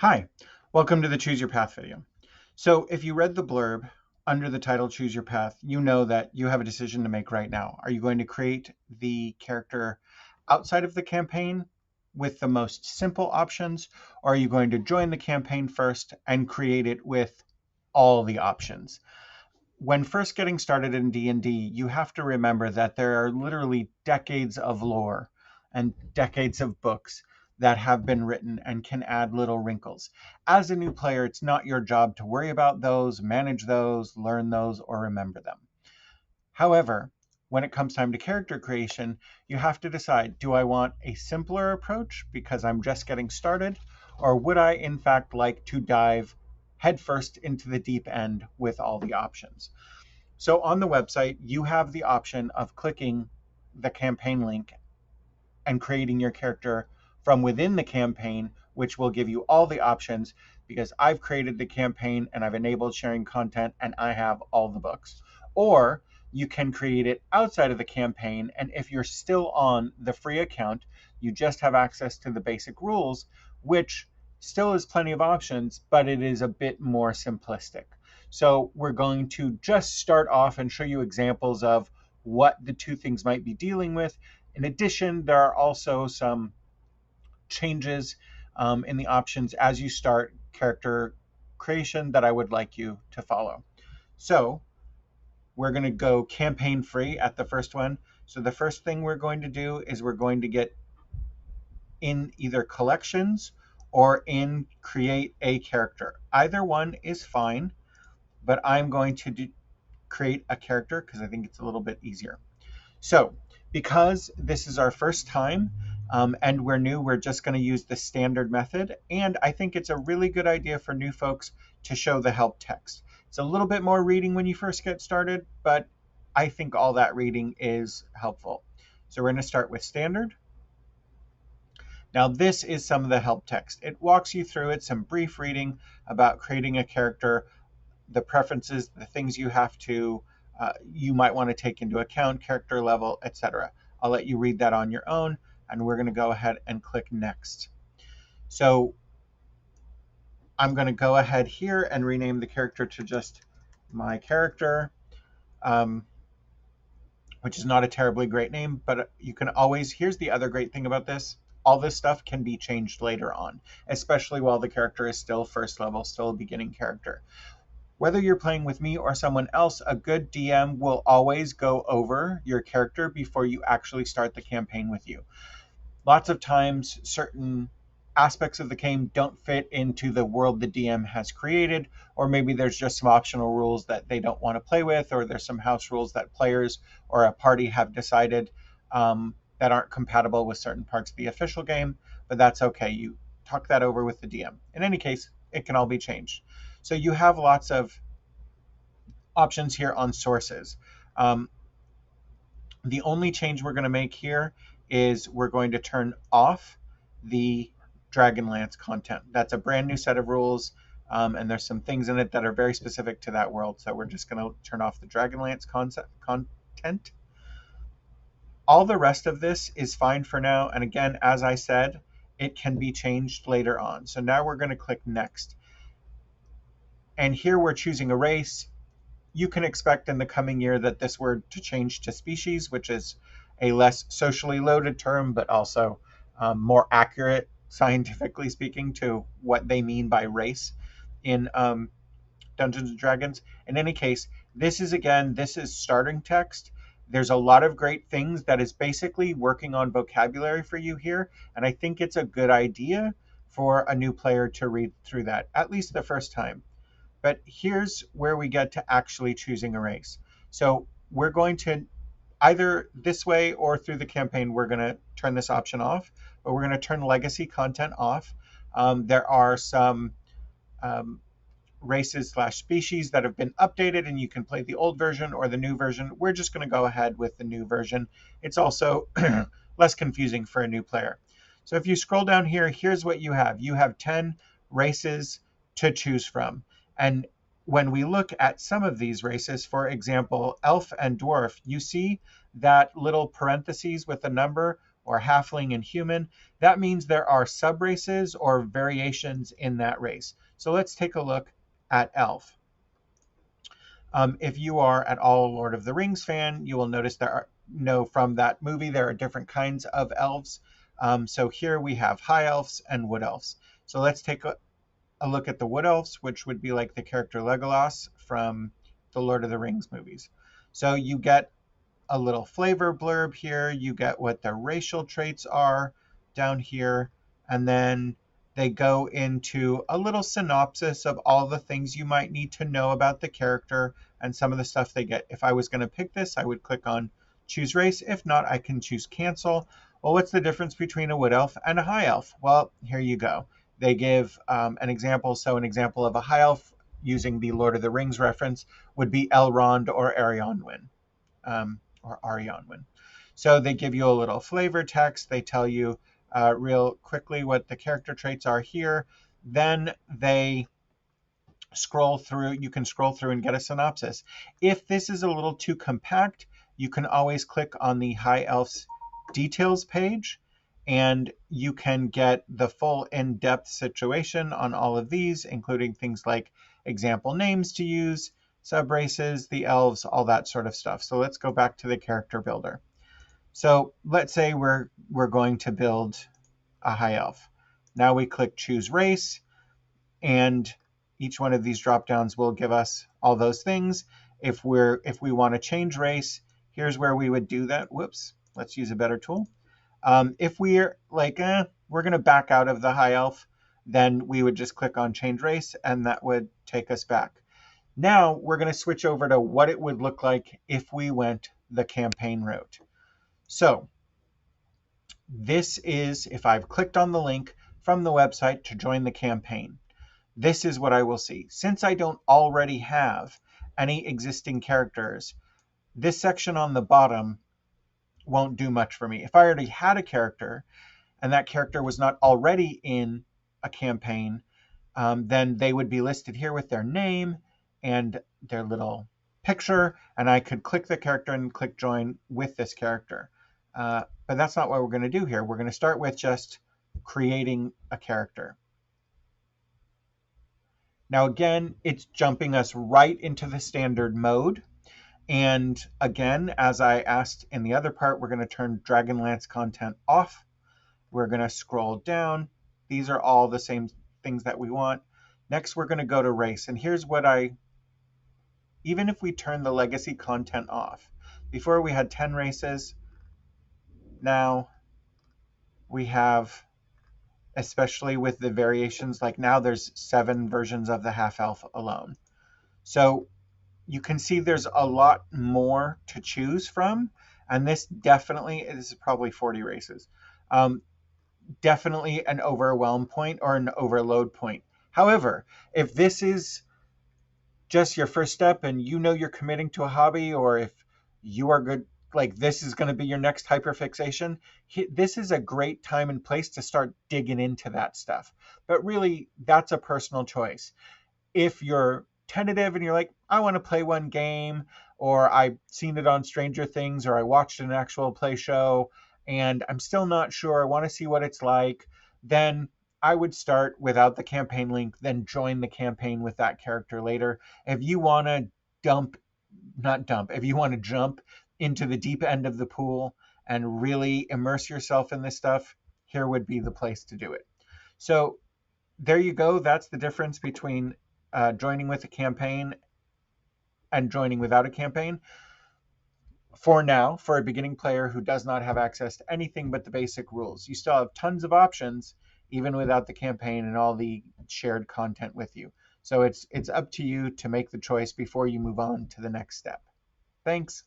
Hi, welcome to the Choose Your Path video. So if you read the blurb under the title Choose Your Path, you know that you have a decision to make right now. Are you going to create the character outside of the campaign with the most simple options, or are you going to join the campaign first and create it with all the options? When first getting started in D&D, you have to remember that there are literally decades of lore and decades of books that have been written and can add little wrinkles. As a new player, it's not your job to worry about those, manage those, learn those, or remember them. However, when it comes time to character creation, you have to decide, do I want a simpler approach because I'm just getting started, or would I in fact like to dive headfirst into the deep end with all the options? So on the website, you have the option of clicking the campaign link and creating your character from within the campaign, which will give you all the options because I've created the campaign and I've enabled sharing content and I have all the books. Or you can create it outside of the campaign, and if you're still on the free account, you just have access to the basic rules, which still is plenty of options, but it is a bit more simplistic. So we're going to just start off and show you examples of what the two things might be dealing with. In addition, there are also some changes in the options as you start character creation that I would like you to follow. So we're going to go campaign free at the first one. So the first thing we're going to do is we're going to get in either collections or in create a character. Either one is fine, but I'm going to create a character because I think it's a little bit easier. So because this is our first time and we're new, we're just going to use the standard method. And I think it's a really good idea for new folks to show the help text. It's a little bit more reading when you first get started, but I think all that reading is helpful. So we're going to start with standard. Now this is some of the help text. It walks you through it, some brief reading about creating a character, the preferences, the things you have to, you might want to take into account, character level, etc. I'll let you read that on your own, and we're going to go ahead and click next. So I'm going to go ahead here and rename the character to just my character, which is not a terribly great name, but you can always, here's the other great thing about this, all this stuff can be changed later on, especially while the character is still first level, still a beginning character. Whether you're playing with me or someone else, a good DM will always go over your character before you actually start the campaign with you. Lots of times, certain aspects of the game don't fit into the world the DM has created, or maybe there's just some optional rules that they don't want to play with, or there's some house rules that players or a party have decided that aren't compatible with certain parts of the official game, but that's okay. You talk that over with the DM. In any case, it can all be changed. So you have lots of options here on sources. The only change we're going to make here is we're going to turn off the Dragonlance content. That's a brand new set of rules, and there's some things in it that are very specific to that world. So we're just going to turn off the Dragonlance content. All the rest of this is fine for now. And again, as I said, it can be changed later on. So now we're going to click next. And here we're choosing a race. You can expect in the coming year that this word to change to species, which is a less socially loaded term, but also more accurate, scientifically speaking, to what they mean by race in Dungeons and Dragons. In any case, this is starting text. There's a lot of great things that is basically working on vocabulary for you here, and I think it's a good idea for a new player to read through that, at least the first time. But here's where we get to actually choosing a race. So we're going to either this way or through the campaign, we're going to turn this option off, but we're going to turn legacy content off. There are some races / species that have been updated, and you can play the old version or the new version. We're just going to go ahead with the new version. It's also less confusing for a new player. So if you scroll down here, here's what you have. You have 10 races to choose from. And when we look at some of these races, for example, elf and dwarf, you see that little parentheses with a number. or halfling and human, that means there are subraces or variations in that race. So let's take a look at elf. If you are at all a Lord of the Rings fan, you will notice from that movie there are different kinds of elves. So here we have high elves and wood elves. So let's take a look at the wood elves, which would be like the character Legolas from the Lord of the Rings movies. So you get a little flavor blurb here. You get what their racial traits are down here. And then they go into a little synopsis of all the things you might need to know about the character and some of the stuff they get. If I was going to pick this, I would click on choose race. If not, I can choose cancel. Well, what's the difference between a wood elf and a high elf? Well, here you go. They give an example. So an example of a high elf using the Lord of the Rings reference would be Elrond or Arionwyn. So they give you a little flavor text. They tell you real quickly what the character traits are here. Then they scroll through. You can scroll through and get a synopsis. If this is a little too compact, you can always click on the High Elf's details page, and you can get the full in-depth situation on all of these, including things like example names to use, subraces, the elves, all that sort of stuff. So let's go back to the character builder. So let's say we're going to build a high elf. Now we click choose race, and each one of these drop downs will give us all those things. If we want to change race, here's where we would do that. Whoops, let's use a better tool. If we're like, we're going to back out of the high elf, then we would just click on change race, and that would take us back. Now we're going to switch over to what it would look like if we went the campaign route. So this is, if I've clicked on the link from the website to join the campaign, this is what I will see. Since I don't already have any existing characters, this section on the bottom won't do much for me. If I already had a character and that character was not already in a campaign, then they would be listed here with their name and their little picture, and I could click the character and click join with this character. But that's not what we're going to do here. We're going to start with just creating a character. Now again, it's jumping us right into the standard mode. And again, as I asked in the other part, we're going to turn Dragonlance content off. We're going to scroll down. These are all the same things that we want. Next, we're going to go to race. And here's what even if we turn the legacy content off, before we had 10 races, now we have, especially with the variations, like now there's 7 versions of the half-elf alone. So you can see there's a lot more to choose from, and this is probably 40 races. Definitely an overwhelm point or an overload point. However, if this is just your first step and you know you're committing to a hobby, or if you are good, like this is going to be your next hyperfixation, this is a great time and place to start digging into that stuff. But really, that's a personal choice. If you're tentative and you're like, I want to play one game, or I've seen it on Stranger Things, or I watched an actual play show and I'm still not sure, I want to see what it's like, then I would start without the campaign link, then join the campaign with that character later. If you want to if you want to jump into the deep end of the pool and really immerse yourself in this stuff, here would be the place to do it. So there you go. That's the difference between joining with a campaign and joining without a campaign. For now, for a beginning player who does not have access to anything but the basic rules, you still have tons of options even without the campaign and all the shared content with you. So it's up to you to make the choice before you move on to the next step. Thanks.